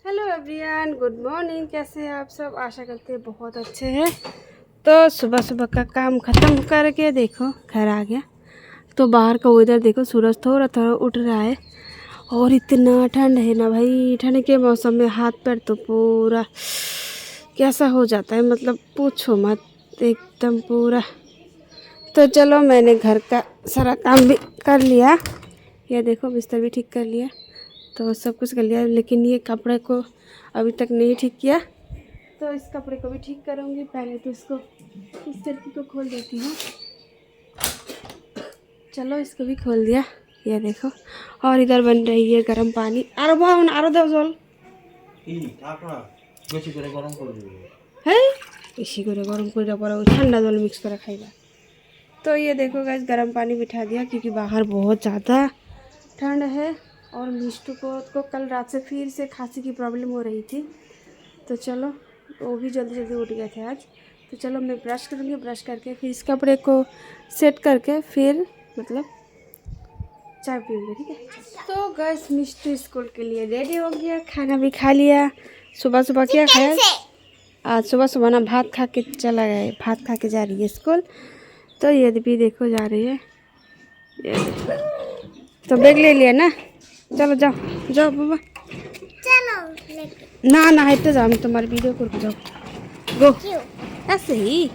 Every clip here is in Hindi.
Hello everyone, good morning. कैसे हैं आप सब? आशा करते हैं बहुत अच्छे हैं। तो सुबह सुबह का काम ख़त्म करके देखो घर आ गया। तो बाहर का वेदर देखो, सूरज थोड़ा थोड़ा उठ रहा है और इतना ठंड है ना भाई। ठंड के मौसम में हाथ पैर तो पूरा कैसा हो जाता है, मतलब पूछो मत, एकदम पूरा। तो चलो, मैंने घर का सारा काम भी कर लिया। ये देखो बिस्तर भी ठीक कर लिया, तो सब कुछ कर लिया। लेकिन ये कपड़े को अभी तक नहीं ठीक किया, तो इस कपड़े को भी ठीक करूँगी। पहले तो इसको, इस टर्की को खोल देती हूँ। चलो, इसको भी खोल दिया। ये देखो, और इधर बन रही है गर्म पानी। आरो भाव आरो दो जल है, इसी को गरम कर ठंडा जल मिक्स कर खाइबा। तो ये देखो गाइस, गर्म पानी बिठा दिया क्योंकि बाहर बहुत ज़्यादा ठंड है। और मिष्टू को कल रात से फिर से खांसी की प्रॉब्लम हो रही थी। तो चलो, वो भी जल्दी जल्दी उठ गए थे आज। तो चलो, मैं ब्रश करूँगी। ब्रश करके फिर इस कपड़े को सेट करके फिर मतलब चाय पीऊँगी, ठीक है। तो गैस, मिष्टू स्कूल के लिए रेडी हो गया, खाना भी खा लिया। सुबह सुबह क्या खाया? आज सुबह सुबह ना भात खा के चला गया, भात खा के जा रही है स्कूल। तो ये भी देखो जा रही है, ये देखो। तो बैग ले लिया ना, चलो जाओ जाओ बाबा, चलो ना ना हटते जाओ, मैं तुम्हारी वीडियो कर जाओ। गो ऐसे ही।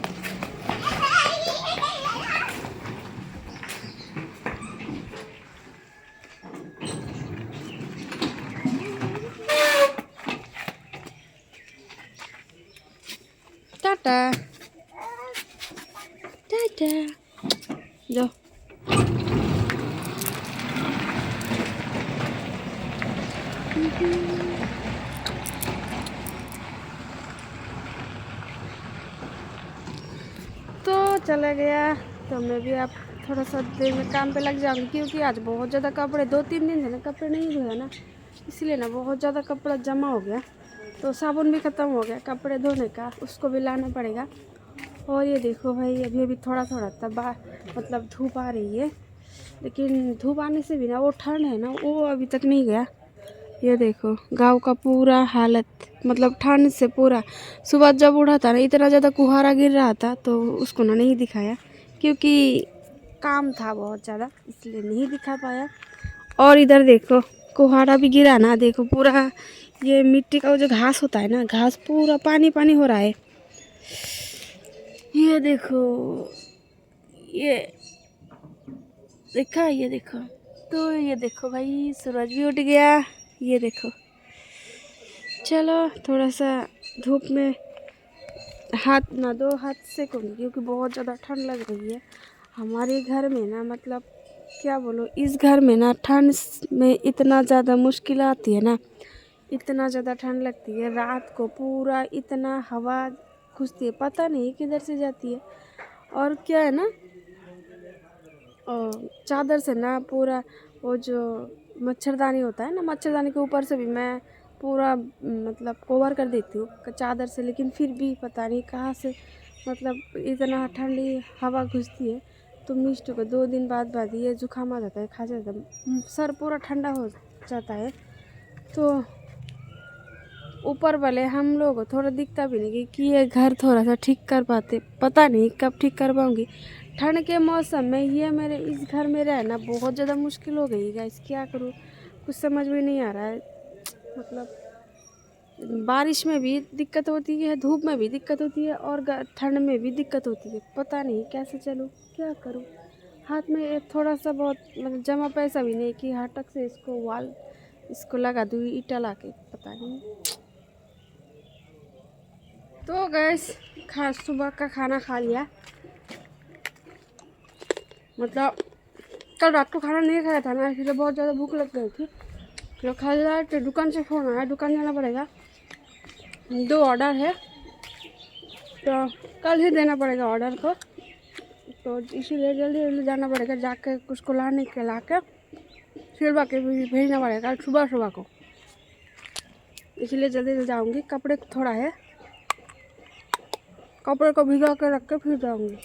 टाटा टाटा, जाओ। तो चला गया, तो मैं भी अब थोड़ा सा देर में काम पे लग जाऊंगी, क्योंकि आज बहुत ज़्यादा कपड़े, 2-3 दिन से ना कपड़े नहीं धोए ना, इसलिए ना बहुत ज़्यादा कपड़ा जमा हो गया। तो साबुन भी ख़त्म हो गया कपड़े धोने का, उसको भी लाना पड़ेगा। और ये देखो भाई, अभी अभी थोड़ा थोड़ा तब मतलब धूप आ रही है, लेकिन धूप आने से भी ना वो ठंड है ना, वो अभी तक नहीं गया। ये देखो गांव का पूरा हालत, मतलब ठंड से पूरा। सुबह जब उठा था ना, इतना ज़्यादा कुहारा गिर रहा था, तो उसको ना नहीं दिखाया क्योंकि काम था बहुत ज़्यादा, इसलिए नहीं दिखा पाया। और इधर देखो कुहारा भी गिरा ना, देखो पूरा ये मिट्टी का वो जो घास होता है ना, घास पूरा पानी पानी हो रहा है। ये देखो, ये देखा, ये देखो, तो ये देखो भाई सूरज भी उठ गया। ये देखो, चलो थोड़ा सा धूप में हाथ ना दो, हाथ से कहूँगी क्योंकि बहुत ज़्यादा ठंड लग रही है हमारे घर में ना। मतलब क्या बोलो, इस घर में ना ठंड में इतना ज़्यादा मुश्किल आती है ना, इतना ज़्यादा ठंड लगती है। रात को पूरा इतना हवा घुसती है, पता नहीं किधर से जाती है। और क्या है ना, चादर से ना पूरा वो जो मच्छरदानी होता है ना, मच्छरदानी के ऊपर से भी मैं पूरा मतलब कवर कर देती हूँ चादर से, लेकिन फिर भी पता नहीं कहाँ से मतलब इतना ठंडी हवा घुसती है। तो मिष्ट को 2 दिन बाद ये जुकाम आ जाता है, खा जाता है, सर पूरा ठंडा हो जाता है। तो ऊपर वाले हम लोग को थोड़ा दिखता भी नहीं कि ये घर थोड़ा सा ठीक कर पाते, पता नहीं कब ठीक कर पाऊँगी। ठंड के मौसम में ये मेरे इस घर में रहना बहुत ज़्यादा मुश्किल हो गई गाइस, क्या करूँ कुछ समझ में नहीं आ रहा है। मतलब बारिश में भी दिक्कत होती है, धूप में भी दिक्कत होती है, और ठंड में भी दिक्कत होती है। पता नहीं कैसे चलूँ, क्या करूँ। हाथ में एक थोड़ा सा बहुत मतलब जमा पैसा भी नहीं कि हटक से इसको लगा दूँ ईटा ला के, पता नहीं। तो गैस सुबह का खाना खा लिया, मतलब कल रात को खाना नहीं खाया था ना, इसलिए बहुत ज़्यादा भूख लग गई थी। तो खा लिया। तो दुकान से फ़ोन आया, दुकान जाना पड़ेगा, 2 ऑर्डर है, तो कल ही देना पड़ेगा ऑर्डर को। तो इसीलिए जल्दी जल्दी जाना पड़ेगा, जाके उसको लाने के ला के फिर बाकी भेजना पड़ेगा सुबह सुबह को, इसलिए जल्दी जल्दी जाऊँगी। कपड़े थोड़ा है, कपड़े को भिगा के रख के फिर जाऊँगी।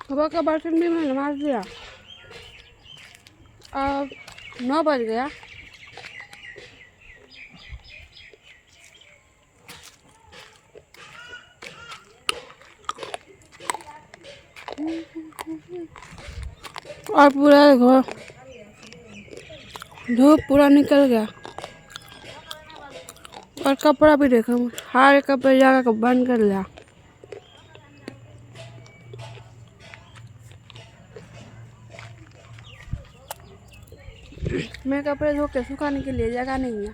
सुबह का बर्तन भी मैंने मार दिया, अब 9 बज गया। और पूरा देखो धूप पूरा निकल गया, और कपड़ा भी देखो हर कपड़े जाकर बंद कर लिया। मैं कपड़े धो के सुखाने के लिए जगह नहीं है।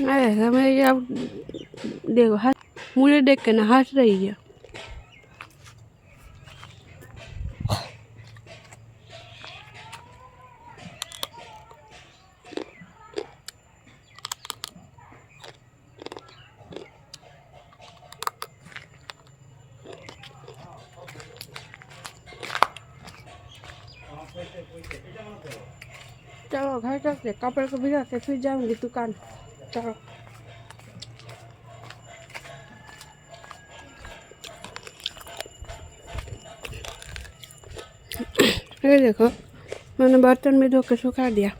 अरे मैं अब देखो मुझे देख के ना हंस रही है। चलो घर तक के कपड़े को भिगा के फिर जाऊंगी दुकान। चलो ये देखो मैंने बर्तन भी धो के सुखा दिया।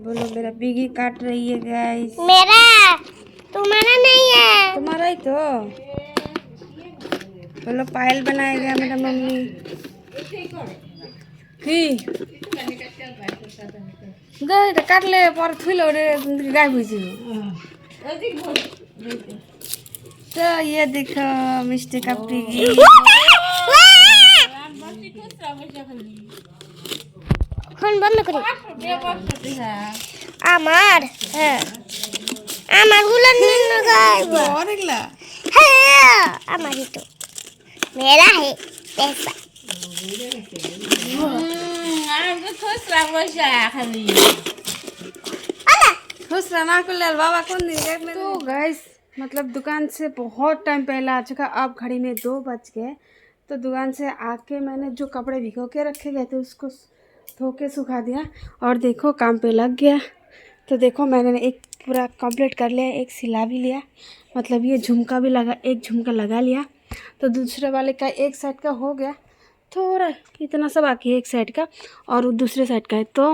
बोलो मेरा बिगी काट रही है गाइस। मेरा तुम्हारा नहीं है। तुम्हारा ही तो। बोलो पायल बनाएगा मेरा मम्मी की गई तो काट ले पर थुलो रे गाय भूजी। तो ये देखो मिस्टेक का पिगी। ফোন বন্ধ করি আমার হ্যাঁ আমারগুলো নিয়ে গাইব और इगला হ্যাঁ আমারই তো मेरा है पैसा खुश रहना को ले बाबा कौन देगा। तो गाइस मतलब दुकान से बहुत टाइम पहले आ चुका। अब घड़ी में 2 बज गए। तो दुकान से आके मैंने जो कपड़े भिगो के रखे गए थे उसको धो के सुखा दिया और देखो काम पे लग गया। तो देखो मैंने एक पूरा कंप्लीट कर लिया, एक सिला भी लिया, मतलब ये झुमका भी लगा, एक झुमका लगा लिया। तो दूसरे वाले का एक साइड का हो गया, थोड़ा इतना सा बाकी है एक साइड का और दूसरे साइड का है। तो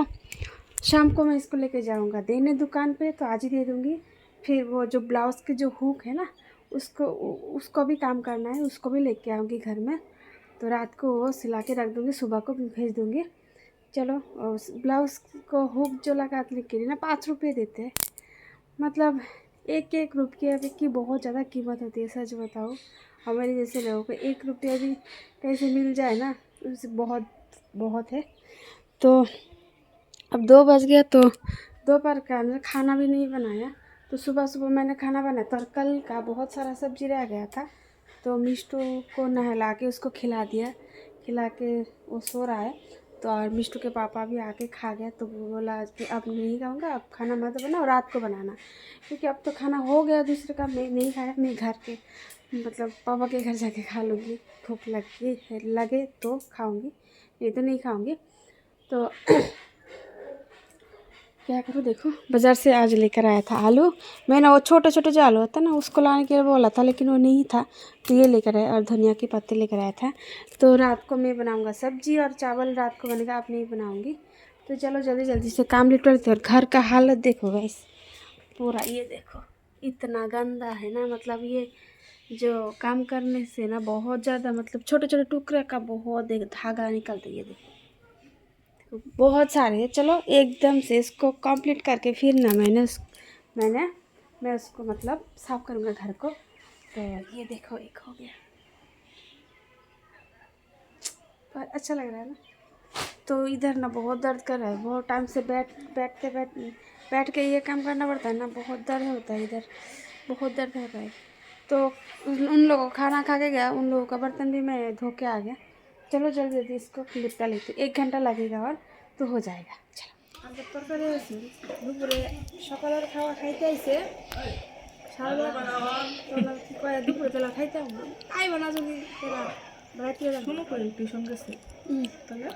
शाम को मैं इसको लेके जाऊंगा देने दुकान पे, तो आज ही दे दूंगी। फिर वो जो ब्लाउज़ के जो हुक है ना उसको भी काम करना है, उसको भी लेके आऊँगी घर में। तो रात को वो सिला के रख दूँगी, सुबह को भी भेज दूँगी। चलो ब्लाउज़ को हुक जो लगाने के लिए ना 5 रुपये देते हैं। मतलब एक रुपये की बहुत ज़्यादा कीमत होती है, सच बताओ। हमारे जैसे लोगों को 1 रुपया भी कैसे मिल जाए ना, उससे बहुत है। तो अब 2 बज गया, तो दोपहर का खाना भी नहीं बनाया। तो सुबह मैंने खाना बनाया, तो कल का बहुत सारा सब्जी रह गया था। तो मिष्टू को नहला के उसको खिला दिया, खिला के वो सो रहा है। तो और मिष्टू के पापा भी आके खा गया। तो वो बोला कि अब नहीं खाऊंगा, अब खाना मत बनाओ, रात को बनाना, क्योंकि अब तो खाना हो गया दूसरे का। मैं नहीं खाया, मैं घर के मतलब पापा के घर जाके खा लूँगी। भूख लगे तो खाऊंगी, नहीं तो नहीं खाऊंगी। तो क्या करूँ, देखो बाज़ार से आज लेकर आया था आलू। मैंने वो छोटे छोटे जो आलू होता है ना उसको लाने के लिए बोला था, लेकिन वो नहीं था, तो ये लेकर आया। और धनिया के पत्ते लेकर आया था। तो रात को मैं बनाऊंगा सब्जी और चावल, रात को बनेगा, अब नहीं बनाऊंगी। तो चलो जल्दी से काम निपटते। और घर का हालत देखो गाइस, पूरा ये देखो इतना गंदा है ना। मतलब ये जो काम करने से ना बहुत ज़्यादा, मतलब छोटे छोटे टुकड़े का बहुत धागा निकलता है। ये देखो बहुत सारे हैं। चलो एकदम से इसको कंप्लीट करके फिर ना मैं उसको मतलब साफ करूँगा घर को। तो ये देखो एक हो गया, बहुत अच्छा लग रहा है ना। तो इधर ना बहुत दर्द कर रहा है, बहुत टाइम से बैठ के ये काम करना पड़ता है ना, बहुत दर्द होता है इधर, बहुत दर्द होता है। तो उन लोगों को खाना खा के गया, उन लोगों का बर्तन भी मैं धो के आ गया। चलो जल्दी जल्दी इसको निपटा लेते, 1 घंटा लगेगा और तो हो जाएगा। चलो अब तरकारी দুপুরে সকালের খাওয়া খাইতে আইছে, দুপুরে বেলা খাইতে আইব না যদি রাত্রে শুনো করে টিউশন গেছে তাহলে।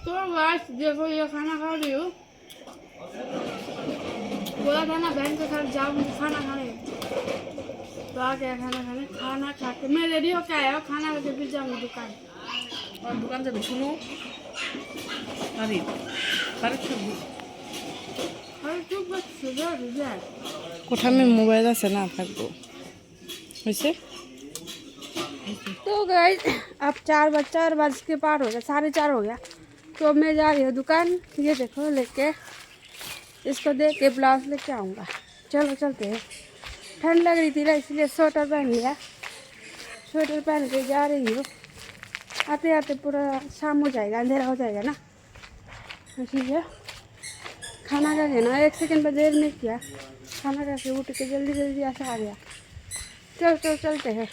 तो गाइस देखो ये खाना खा रही हूँ, बोला था ना बहन के घर जाओ खाना खाने, तो आ गया खाना खा के मैं रेडी होके आया हूँ, खाना खा के फिर जाऊँगी दुकान। और दुकान से सुनो अरे चुप बस কোঠা में मोबाइल আছে না থাকবো হয়েছে। तो गाइस अब 4 के पार हो गया, 4:30 हो गया। तो मैं जा रही हूँ दुकान, ये देखो लेके इसको देख के ब्लाउज लेके आऊँगा। चलो चलते हैं, ठंड लग रही थी ना इसलिए स्वेटर पहन लिया, स्वेटर पहन के जा रही हूँ। आते आते पूरा शाम हो जाएगा, अंधेरा हो जाएगा ना, इसलिए खाना खा के ना 1 सेकंड पर देर नहीं किया, खाना खा के उठ के जल्दी जल्दी ऐसा आ गया। चलते हैं।